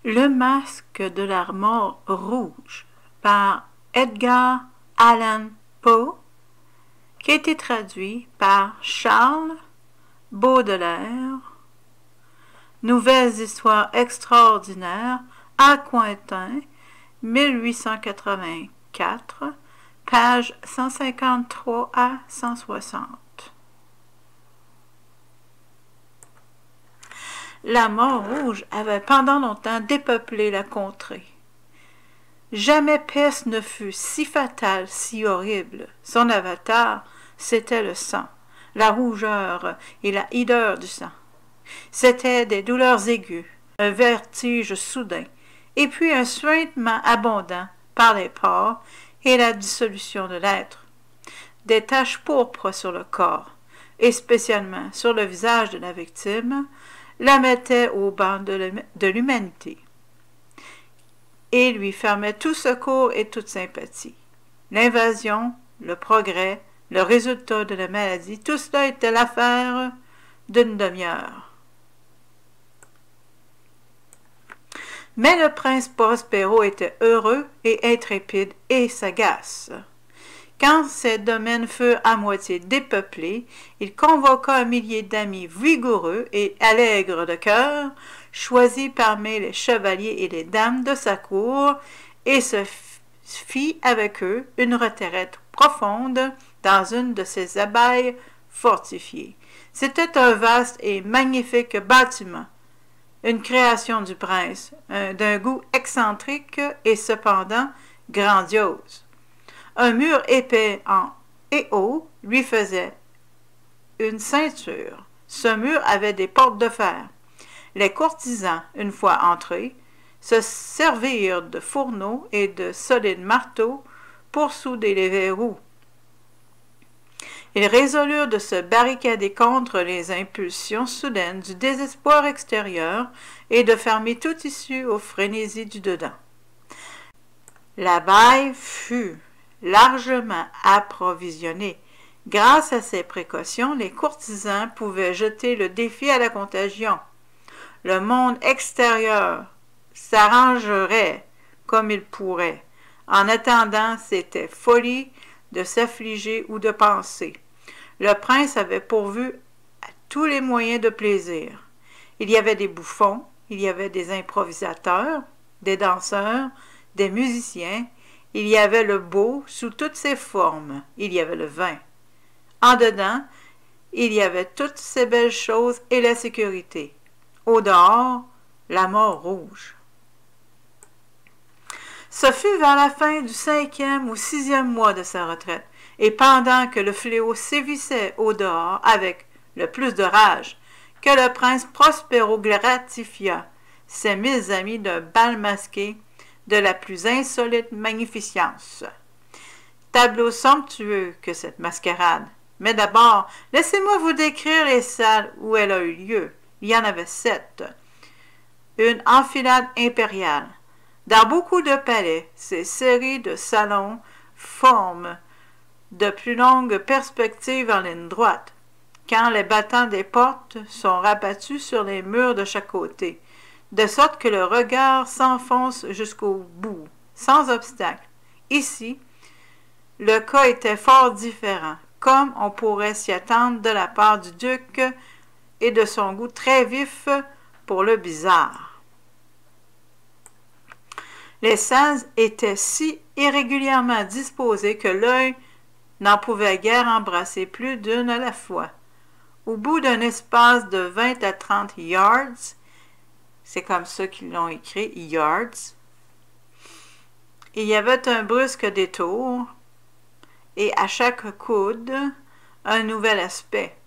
Le masque de la mort rouge par Edgar Allan Poe, qui a été traduit par Charles Baudelaire. Nouvelles histoires extraordinaires, Alcointin, 1884, pages 153 à 160. La mort rouge avait pendant longtemps dépeuplé la contrée. Jamais peste ne fut si fatale, si horrible. Son avatar, c'était le sang, la rougeur et la hideur du sang. C'étaient des douleurs aiguës, un vertige soudain, et puis un suintement abondant par les pores et la dissolution de l'être. Des taches pourpres sur le corps, et spécialement sur le visage de la victime, la mettaient au banc de l'humanité et lui fermaient tout secours et toute sympathie. L'invasion, le progrès, le résultat de la maladie, tout cela était l'affaire d'une demi-heure. Mais le prince Prospero était heureux et intrépide et sagace. Quand ses domaines furent à moitié dépeuplés, il convoqua un millier d'amis vigoureux et allègres de cœur, choisis parmi les chevaliers et les dames de sa cour, et se fit avec eux une retraite profonde dans une de ses abbayes fortifiées. C'était un vaste et magnifique bâtiment, une création du prince, d'un goût excentrique et cependant grandiose. Un mur épais et haut lui faisait une ceinture. Ce mur avait des portes de fer. Les courtisans, une fois entrés, se servirent de fourneaux et de solides marteaux pour souder les verrous. Ils résolurent de se barricader contre les impulsions soudaines du désespoir extérieur et de fermer toute issue aux frénésies du dedans. La baille fut largement approvisionnée. Grâce à ces précautions, les courtisans pouvaient jeter le défi à la contagion. Le monde extérieur s'arrangerait comme il pourrait. En attendant, c'était folie de s'affliger ou de penser. Le prince avait pourvu à tous les moyens de plaisir. Il y avait des bouffons, il y avait des improvisateurs, des danseurs, des musiciens, il y avait le beau sous toutes ses formes, il y avait le vin. En dedans, il y avait toutes ces belles choses et la sécurité. Au dehors, la mort rouge. Ce fut vers la fin du 5e ou 6e mois de sa retraite, et pendant que le fléau sévissait au dehors avec le plus de rage, que le prince Prospero gratifia ses 1000 amis d'un bal masqué de la plus insolite magnificence. Tableau somptueux que cette mascarade. Mais d'abord, laissez-moi vous décrire les salles où elle a eu lieu. Il y en avait 7. Une enfilade impériale. Dans beaucoup de palais, ces séries de salons forment de plus longues perspectives en ligne droite, quand les battants des portes sont rabattus sur les murs de chaque côté, de sorte que le regard s'enfonce jusqu'au bout, sans obstacle. Ici, le cas était fort différent, comme on pourrait s'y attendre de la part du duc et de son goût très vif pour le bizarre. Les salles étaient si irrégulièrement disposées que l'œil n'en pouvait guère embrasser plus d'une à la fois. Au bout d'un espace de 20 à 30 yards, c'est comme ça qu'ils l'ont écrit, yards, il y avait un brusque détour, et à chaque coude, un nouvel aspect.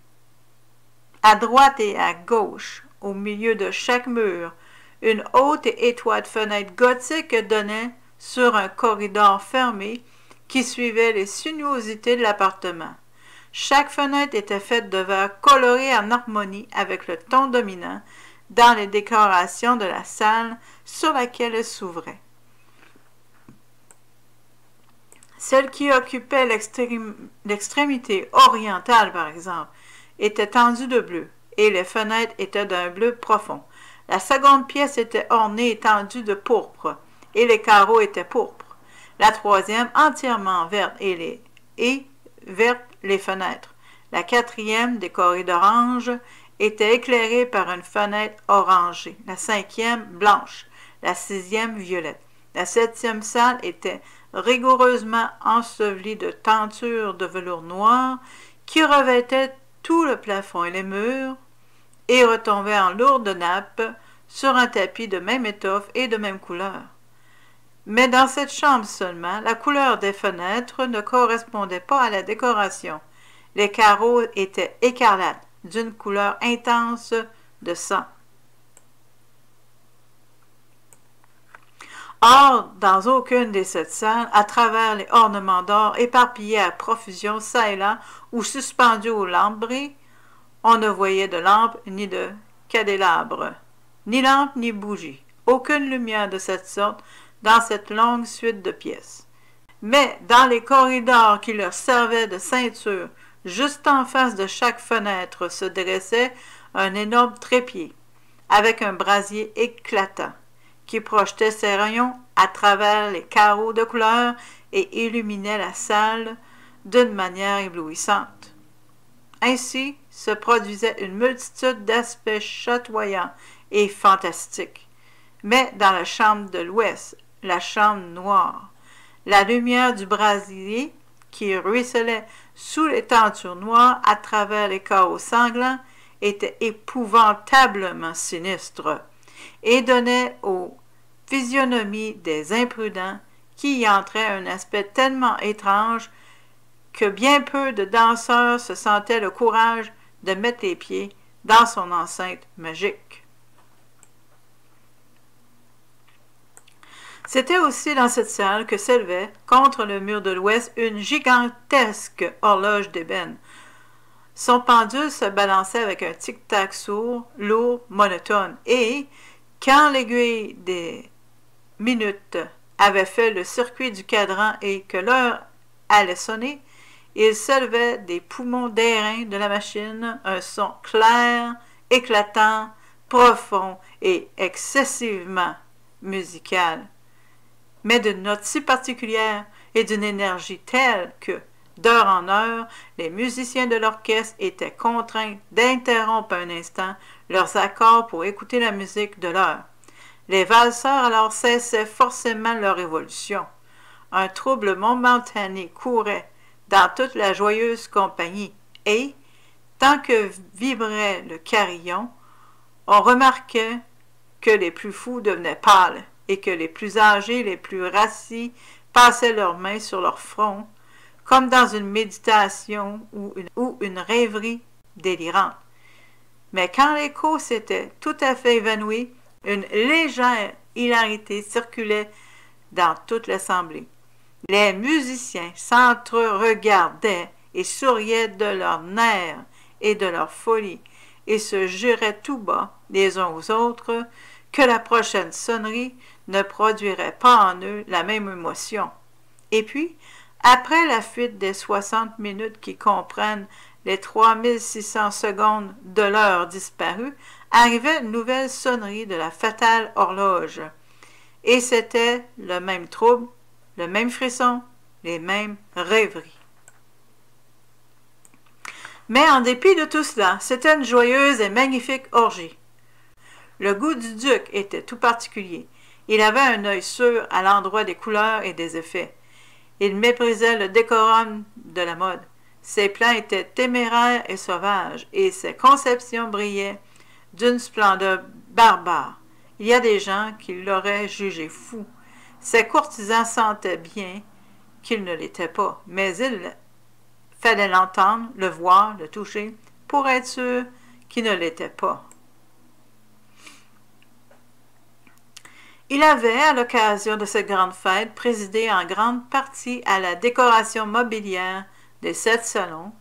À droite et à gauche, au milieu de chaque mur, une haute et étroite fenêtre gothique donnait sur un corridor fermé qui suivait les sinuosités de l'appartement. Chaque fenêtre était faite de verre coloré en harmonie avec le ton dominant dans les décorations de la salle sur laquelle elle s'ouvrait. Celle qui occupait l'extrémité orientale, par exemple, était tendue de bleu, et les fenêtres étaient d'un bleu profond. La seconde pièce était ornée et tendue de pourpre, et les carreaux étaient pourpres. La troisième entièrement verte et vertes les fenêtres. La quatrième, décorée d'orange, était éclairée par une fenêtre orangée. La cinquième, blanche. La sixième, violette. La septième salle était rigoureusement ensevelie de tentures de velours noir qui revêtaient tout le plafond et les murs et retombaient en lourdes nappes sur un tapis de même étoffe et de même couleur. Mais dans cette chambre seulement, la couleur des fenêtres ne correspondait pas à la décoration. Les carreaux étaient écarlates, d'une couleur intense de sang. Or, dans aucune des sept salles, à travers les ornements d'or éparpillés à profusion çà et là ou suspendus aux lambris, on ne voyait de lampe ni de candélabre, ni lampe ni bougie, aucune lumière de cette sorte dans cette longue suite de pièces. Mais dans les corridors qui leur servaient de ceinture, juste en face de chaque fenêtre se dressait un énorme trépied, avec un brasier éclatant, qui projetait ses rayons à travers les carreaux de couleur et illuminait la salle d'une manière éblouissante. Ainsi se produisait une multitude d'aspects chatoyants et fantastiques. Mais dans la chambre de l'ouest, la chambre noire, la lumière du brasier qui ruisselait sous les tentures noires à travers les carreaux sanglants était épouvantablement sinistre et donnait aux physionomies des imprudents qui y entraient un aspect tellement étrange que bien peu de danseurs se sentaient le courage de mettre les pieds dans son enceinte magique. C'était aussi dans cette salle que s'élevait, contre le mur de l'ouest, une gigantesque horloge d'ébène. Son pendule se balançait avec un tic-tac sourd, lourd, monotone, et, quand l'aiguille des minutes avait fait le circuit du cadran et que l'heure allait sonner, il s'élevait des poumons d'airain de la machine un son clair, éclatant, profond et excessivement musical, mais d'une note si particulière et d'une énergie telle que, d'heure en heure, les musiciens de l'orchestre étaient contraints d'interrompre un instant leurs accords pour écouter la musique de l'heure. Les valseurs alors cessaient forcément leur évolution. Un trouble momentané courait dans toute la joyeuse compagnie, et, tant que vibrait le carillon, on remarquait que les plus fous devenaient pâles, et que les plus âgés, les plus rassis, passaient leurs mains sur leur front, comme dans une méditation ou une rêverie délirante. Mais quand l'écho s'était tout à fait évanoui, une légère hilarité circulait dans toute l'assemblée. Les musiciens s'entre-regardaient et souriaient de leurs nerfs et de leur folie, et se juraient tout bas, les uns aux autres, que la prochaine sonnerie ne produirait pas en eux la même émotion. Et puis, après la fuite des 60 minutes qui comprennent les 3600 secondes de l'heure disparue, arrivait une nouvelle sonnerie de la fatale horloge. Et c'était le même trouble, le même frisson, les mêmes rêveries. Mais en dépit de tout cela, c'était une joyeuse et magnifique orgie. Le goût du duc était tout particulier. Il avait un œil sûr à l'endroit des couleurs et des effets. Il méprisait le décorum de la mode. Ses plans étaient téméraires et sauvages, et ses conceptions brillaient d'une splendeur barbare. Il y a des gens qui l'auraient jugé fou. Ses courtisans sentaient bien qu'il ne l'était pas, mais il fallait l'entendre, le voir, le toucher, pour être sûr qu'il ne l'était pas. Il avait, à l'occasion de cette grande fête, présidé en grande partie à la décoration mobilière des 7 salons,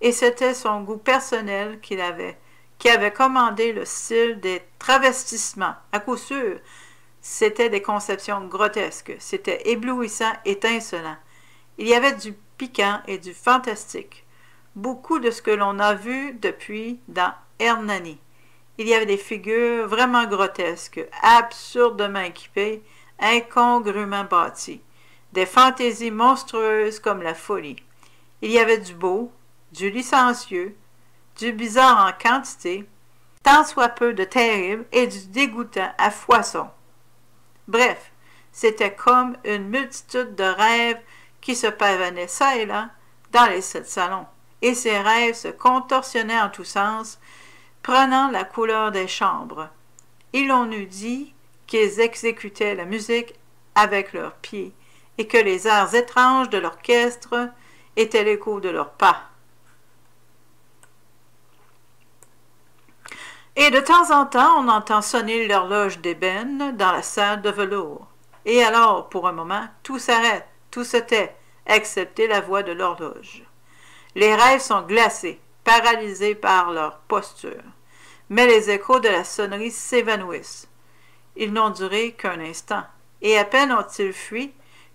et c'était son goût personnel qui avait commandé le style des travestissements. À coup sûr, c'était des conceptions grotesques, c'était éblouissant, étincelant. Il y avait du piquant et du fantastique, beaucoup de ce que l'on a vu depuis dans Hernani. Il y avait des figures vraiment grotesques, absurdement équipées, incongruement bâties, des fantaisies monstrueuses comme la folie. Il y avait du beau, du licencieux, du bizarre en quantité, tant soit peu de terrible et du dégoûtant à foison. Bref, c'était comme une multitude de rêves qui se pavanaient çà et là dans les 7 salons, et ces rêves se contorsionnaient en tous sens, prenant la couleur des chambres. Et l'on eût dit qu'ils exécutaient la musique avec leurs pieds, et que les airs étranges de l'orchestre étaient l'écho de leurs pas. Et de temps en temps, on entend sonner l'horloge d'ébène dans la salle de velours. Et alors, pour un moment, tout s'arrête, tout se tait, excepté la voix de l'horloge. Les rêves sont glacés, paralysés par leur posture. Mais les échos de la sonnerie s'évanouissent. Ils n'ont duré qu'un instant, et à peine ont-ils fui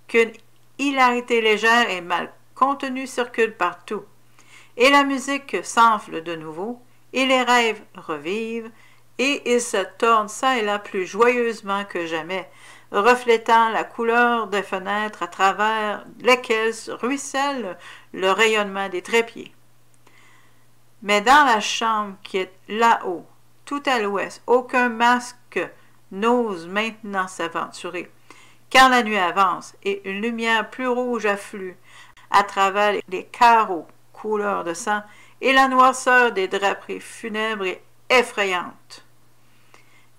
qu'une hilarité légère et mal contenue circule partout. Et la musique s'enfle de nouveau, et les rêves revivent, et ils se tordent çà et là plus joyeusement que jamais, reflétant la couleur des fenêtres à travers lesquelles ruisselle le rayonnement des trépieds. Mais dans la chambre qui est là-haut, tout à l'ouest, aucun masque n'ose maintenant s'aventurer, car la nuit avance et une lumière plus rouge afflue à travers les carreaux couleur de sang, et la noirceur des draperies funèbres est effrayante.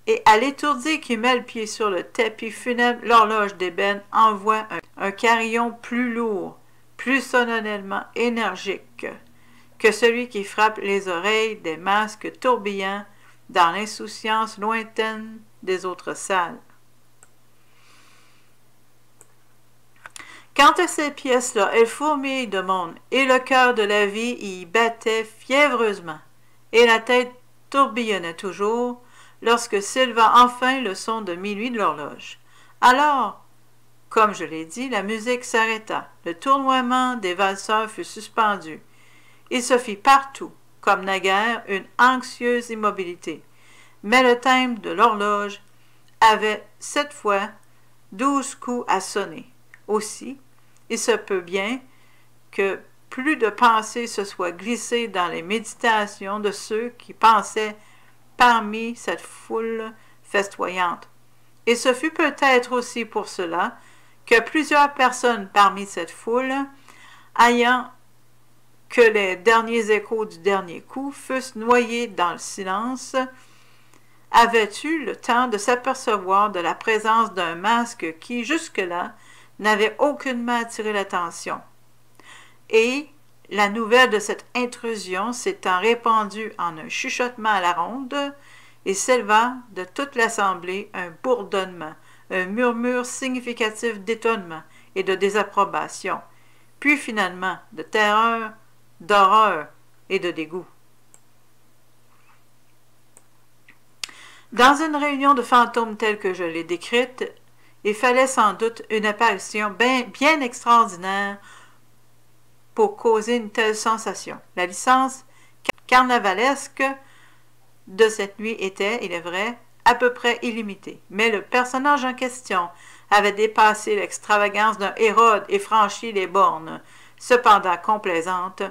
Et à l'étourdi qui met le pied sur le tapis funèbre, l'horloge d'ébène envoie un carillon plus lourd, plus solennellement énergique que celui qui frappe les oreilles des masques tourbillants dans l'insouciance lointaine des autres salles. Quant à ces pièces-là, elles fourmillent de monde, et le cœur de la vie y battait fiévreusement, et la tête tourbillonnait toujours, lorsque s'éleva enfin le son de minuit de l'horloge. Alors, comme je l'ai dit, la musique s'arrêta, le tournoiement des valseurs fut suspendu. Il se fit partout, comme naguère, une anxieuse immobilité. Mais le timbre de l'horloge avait, cette fois, 12 coups à sonner. Aussi, il se peut bien que plus de pensées se soient glissées dans les méditations de ceux qui pensaient parmi cette foule festoyante. Et ce fut peut-être aussi pour cela que plusieurs personnes parmi cette foule, ayant que les derniers échos du dernier coup fussent noyés dans le silence, avaient eu le temps de s'apercevoir de la présence d'un masque qui, jusque-là, n'avait aucunement attiré l'attention. Et la nouvelle de cette intrusion s'étant répandue en un chuchotement à la ronde, il s'éleva de toute l'assemblée un bourdonnement, un murmure significatif d'étonnement et de désapprobation, puis finalement de terreur, d'horreur et de dégoût. Dans une réunion de fantômes telle que je l'ai décrite, il fallait sans doute une apparition bien extraordinaire pour causer une telle sensation. La licence carnavalesque de cette nuit était, il est vrai, à peu près illimitée, mais le personnage en question avait dépassé l'extravagance d'un Hérode et franchi les bornes, cependant complaisantes,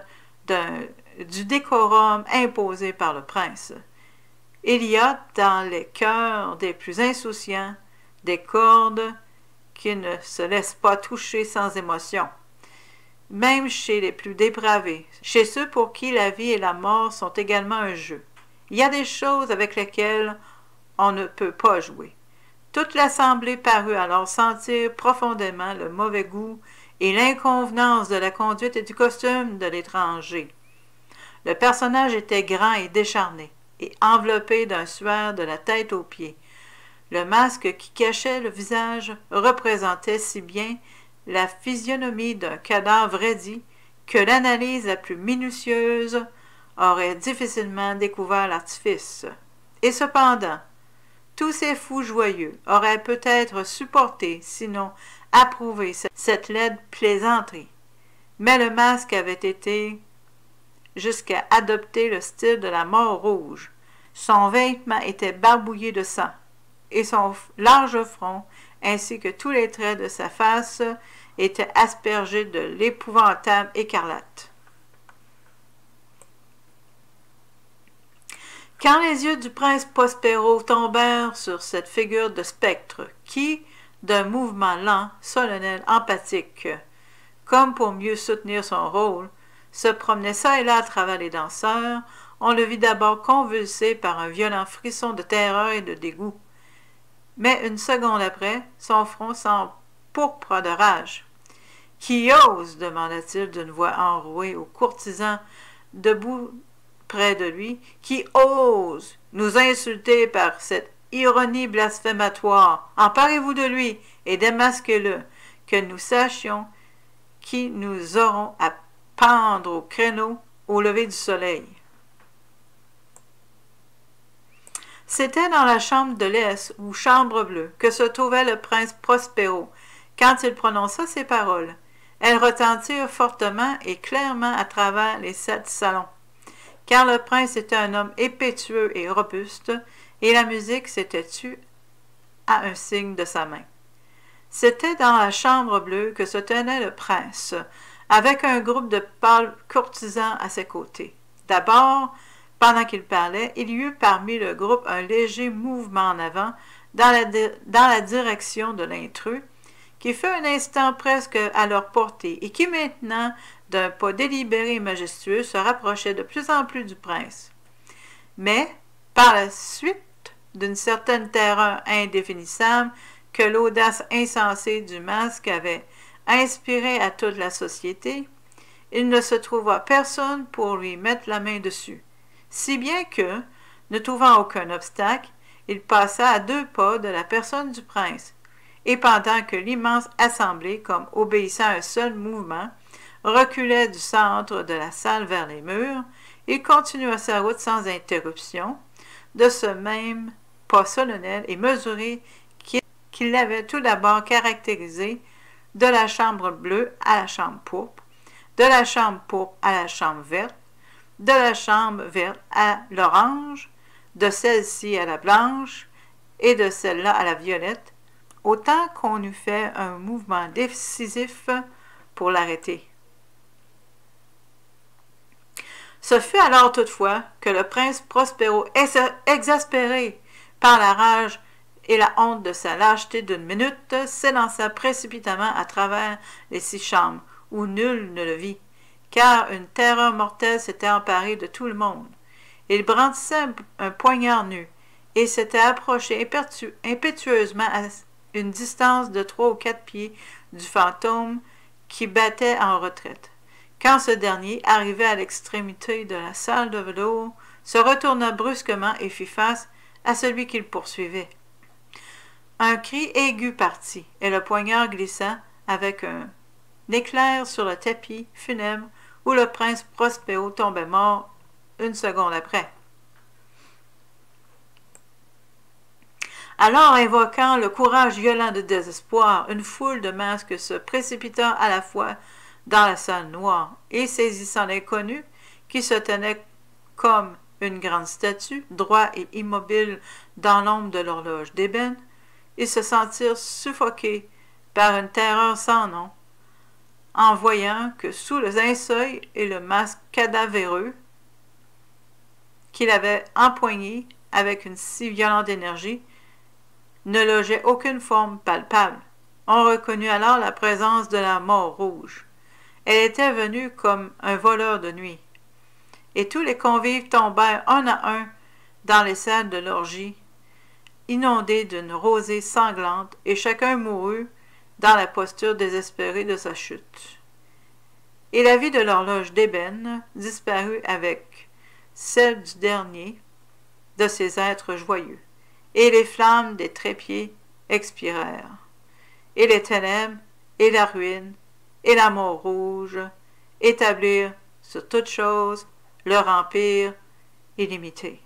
du décorum imposé par le prince. Il y a dans les cœurs des plus insouciants des cordes qui ne se laissent pas toucher sans émotion, même chez les plus dépravés, chez ceux pour qui la vie et la mort sont également un jeu. Il y a des choses avec lesquelles on ne peut pas jouer. Toute l'assemblée parut alors sentir profondément le mauvais goût et l'inconvenance de la conduite et du costume de l'étranger. Le personnage était grand et décharné, et enveloppé d'un suaire de la tête aux pieds. Le masque qui cachait le visage représentait si bien la physionomie d'un cadavre raidi que l'analyse la plus minutieuse aurait difficilement découvert l'artifice. Et cependant, tous ces fous joyeux auraient peut-être supporté, sinon approuvé, cette laide plaisanterie. Mais le masque avait été jusqu'à adopter le style de la mort rouge, Son vêtement était barbouillé de sang, et son large front, ainsi que tous les traits de sa face, étaient aspergés de l'épouvantable écarlate. Quand les yeux du prince Prospero tombèrent sur cette figure de spectre qui, d'un mouvement lent, solennel, emphatique, comme pour mieux soutenir son rôle, se promenait çà et là à travers les danseurs, on le vit d'abord convulsé par un violent frisson de terreur et de dégoût. Mais une seconde après, son front s'empourpra de rage. « Qui ose ?» demanda-t-il d'une voix enrouée aux courtisans debout près de lui, « qui ose nous insulter par cette ironie blasphématoire? Emparez-vous de lui et démasquez-le, que nous sachions qui nous aurons à pendre au créneau au lever du soleil. » C'était dans la chambre de l'Est, ou chambre bleue, que se trouvait le prince Prospero, quand il prononça ces paroles. Elles retentirent fortement et clairement à travers les 7 salons, car le prince était un homme impétueux et robuste, et la musique s'était tue à un signe de sa main. C'était dans la chambre bleue que se tenait le prince, avec un groupe de pâles courtisans à ses côtés. D'abord, pendant qu'il parlait, il y eut parmi le groupe un léger mouvement en avant dans la direction de l'intrus, qui fut un instant presque à leur portée, et qui maintenant, d'un pas délibéré et majestueux, se rapprochait de plus en plus du prince. Mais, par la suite d'une certaine terreur indéfinissable que l'audace insensée du masque avait inspirée à toute la société, il ne se trouva personne pour lui mettre la main dessus, si bien que, ne trouvant aucun obstacle, il passa à 2 pas de la personne du prince, et pendant que l'immense assemblée, comme obéissant à un seul mouvement, reculait du centre de la salle vers les murs, il continua sa route sans interruption, de ce même pas solennel et mesuré qui l'avait tout d'abord caractérisé de la chambre bleue à la chambre pourpre, de la chambre pourpre à la chambre verte, de la chambre verte à l'orange, de celle-ci à la blanche et de celle-là à la violette, autant qu'on eût fait un mouvement décisif pour l'arrêter. Ce fut alors toutefois que le prince Prospero, exaspéré par la rage et la honte de sa lâcheté d'une minute, s'élança précipitamment à travers les 6 chambres, où nul ne le vit, car une terreur mortelle s'était emparée de tout le monde. Il brandissait un poignard nu, et s'était approché impétueusement à une distance de 3 ou 4 pieds du fantôme qui battait en retraite. Quand ce dernier, arrivé à l'extrémité de la salle de velours, se retourna brusquement et fit face à celui qu'il poursuivait. Un cri aigu partit, et le poignard glissa avec un éclair sur le tapis funèbre où le prince Prospero tombait mort une seconde après. Alors, invoquant le courage violent de désespoir, une foule de masques se précipita à la fois dans la salle noire, et saisissant l'inconnu, qui se tenait comme une grande statue, droit et immobile dans l'ombre de l'horloge d'ébène, ils se sentirent suffoqués par une terreur sans nom, en voyant que sous le linceul et le masque cadavéreux qu'il avait empoigné avec une si violente énergie, ne logeait aucune forme palpable. On reconnut alors la présence de la mort rouge. Elle était venue comme un voleur de nuit. Et tous les convives tombèrent un à un dans les salles de l'orgie, inondés d'une rosée sanglante, et chacun mourut dans la posture désespérée de sa chute. Et la vie de l'horloge d'ébène disparut avec celle du dernier de ces êtres joyeux, et les flammes des trépieds expirèrent, et les ténèbres, et la ruine, et la mort rouge établirent sur toute chose leur empire illimité.